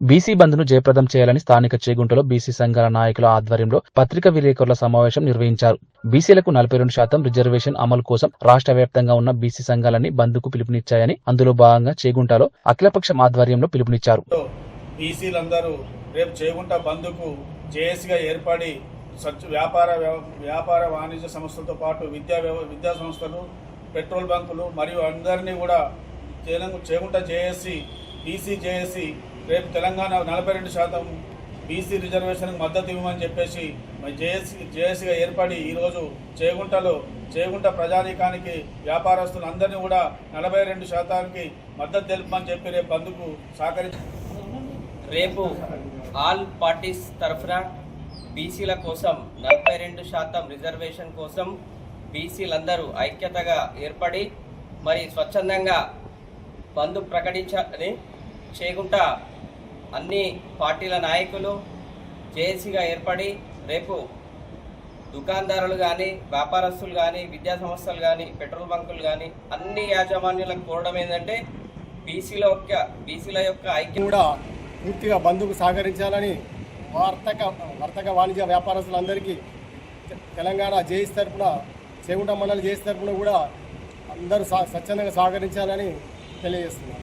BC బంద్ను జయప్రదం చేయాలని స్థానిక చేగుంటలో బీసీ సంఘాల నాయకుల ఆధ్వర్యంలో పత్రికా విలేకరుల సమావేశం నిర్వహించారు. బీసీలకు 42% రిజర్వేషన్ అమలు కోసం రాష్ట్ర వ్యాప్తంగా ఉన్న బీసీ సంఘాలన్నీ బంద్కు పిలుపునిచ్చాయని, అందులో భాగంగా చేగుంటలో అఖిలపక్షం ఆధ్వర్యంలో పిలుపునిచ్చారు. బీసీలందరూ రేపు చేగుంట బంద్కు జేఏసీగా ఏర్పడి వ్యాపార వాణిజ్య సంస్థలతో పాటు విద్యా సంస్థలు, పెట్రోల్ బంకులు మరియు అందరినీ కూడా చేగుంట జేఏసీ, బీసీ జేఏసీ రేపు తెలంగాణ 42% బీసీ రిజర్వేషన్కి మద్దతు ఇవ్వమని చెప్పేసి జేఏసీగా ఏర్పడి ఈరోజు చేగుంట ప్రజానీకానికి వ్యాపారస్తులందరినీ కూడా 42%కి మద్దతు తెలుపమని చెప్పి రేపు బంద్కు రేపు ఆల్ పార్టీస్ తరఫున బీసీల కోసం 42% రిజర్వేషన్ కోసం బీసీలందరూ ఐక్యతగా ఏర్పడి మరి స్వచ్ఛందంగా బంద్ ప్రకటించాలని చేగుంట అన్ని పార్టీల నాయకులు జేఏసీగా ఏర్పడి రేపు దుకాణదారులు కానీ, వ్యాపారస్తులు కానీ, విద్యా సంస్థలు కానీ, పెట్రోల్ బంకులు కానీ అన్ని యాజమాన్యులకు కోరడం ఏంటంటే బీసీల యొక్క ఐక్యం కూడా పూర్తిగా బంద్కు సహకరించాలని వర్తక వాణిజ్య వ్యాపారస్తులందరికీ తెలంగాణ జేఏసీ తరఫున, చేగుంట మండలి జేఏసీ తరఫున కూడా అందరూ స్వచ్ఛందంగా సహకరించాలని తెలియజేస్తున్నారు.